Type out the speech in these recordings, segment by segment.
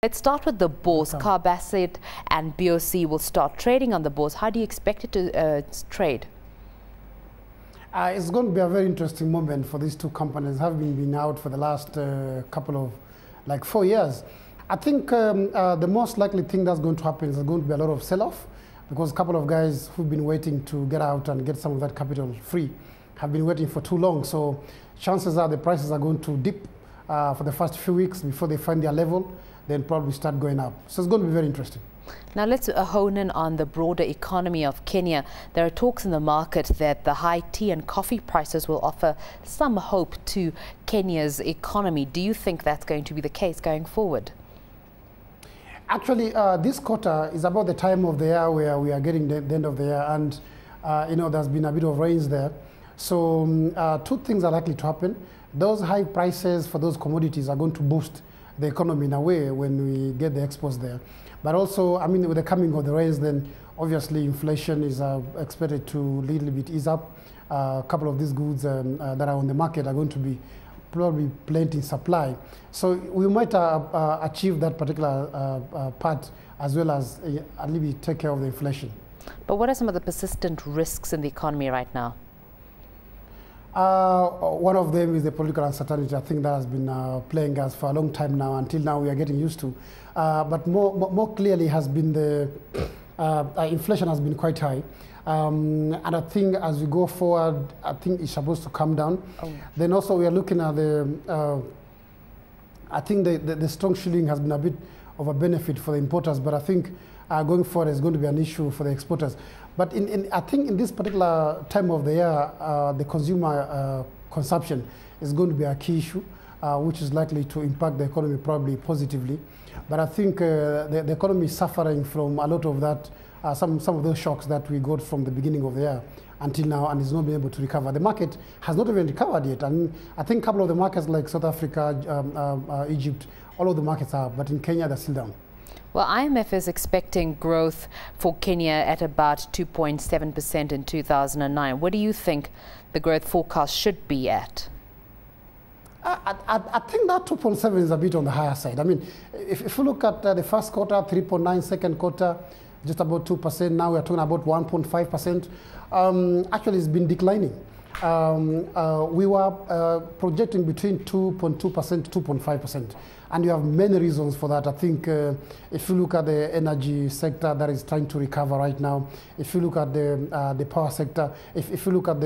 Let's start with the bourse. Carbacid and BOC will start trading on the bourse. How do you expect it to trade? It's going to be a very interesting moment for these two companies. Have been out for the last couple of, like 4 years. I think the most likely thing that's going to happen is there's going to be a lot of sell-off, because a couple of guys who've been waiting to get out and get some of that capital free have been waiting for too long. So chances are the prices are going to dip for the first few weeks before they find their level, then probably start going up. So it's going to be very interesting. Now let's hone in on the broader economy of Kenya. There are talks in the market that the high tea and coffee prices will offer some hope to Kenya's economy. Do you think that's going to be the case going forward? Actually, this quarter is about the time of the year where we are getting the end of the year, and there's been a bit of rains there. So two things are likely to happen. Those high prices for those commodities are going to boost the economy in a way when we get the exports there. But also, I mean, with the coming of the rains, then obviously inflation is expected to a little bit ease up. A couple of these goods that are on the market are going to be probably plenty in supply. So we might achieve that particular part, as well as a little bit take care of the inflation. But what are some of the persistent risks in the economy right now? One of them is the political uncertainty. I think that has been playing us for a long time now. Until now, we are getting used to. But more clearly has been the inflation has been quite high. And I think as we go forward, I think it's supposed to come down. Oh. Then also we are looking at the, I think the strong shilling has been a bit of a benefit for the importers, but I think going forward is going to be an issue for the exporters. But I think in this particular time of the year, the consumer consumption is going to be a key issue, which is likely to impact the economy probably positively. But I think the economy is suffering from a lot of that, some of those shocks that we got from the beginning of the year until now, and is not being able to recover. The market has not even recovered yet. And I think a couple of the markets like South Africa, Egypt, all of the markets are, but in Kenya they're still down. Well, IMF is expecting growth for Kenya at about 2.7% in 2009. What do you think the growth forecast should be at? I think that 2.7 is a bit on the higher side. I mean, if you look at the first quarter, 3.9, second quarter, just about 2%. Now we are talking about 1.5%. Actually, it's been declining. We were projecting between 2.2% to 2.5%. And you have many reasons for that. I think if you look at the energy sector that is trying to recover right now, if you look at the power sector, if you look at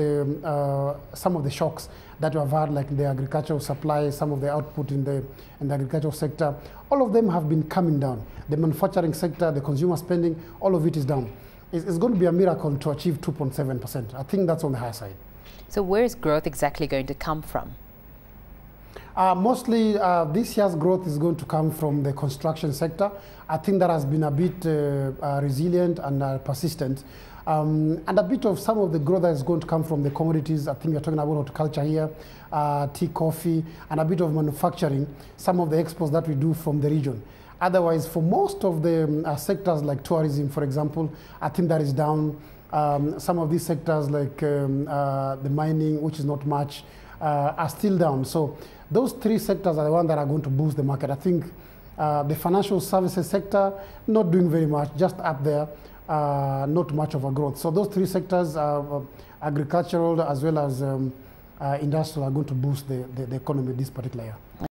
some of the shocks that you have had, like the agricultural supply, some of the output in the agricultural sector, all of them have been coming down. The manufacturing sector, the consumer spending, all of it is down. It's going to be a miracle to achieve 2.7%. I think that's on the higher side. So where is growth exactly going to come from? Mostly this year's growth is going to come from the construction sector. I think that has been a bit resilient and persistent. And a bit of some of the growth that is going to come from the commodities. I think we're talking about horticulture here, tea, coffee, and a bit of manufacturing, some of the exports that we do from the region. Otherwise, for most of the sectors like tourism, for example, I think that is down. Some of these sectors like the mining, which is not much, are still down. So those three sectors are the ones that are going to boost the market. I think the financial services sector, not doing very much, just up there, not much of a growth. So those three sectors, agricultural as well as industrial, are going to boost the economy this particular year.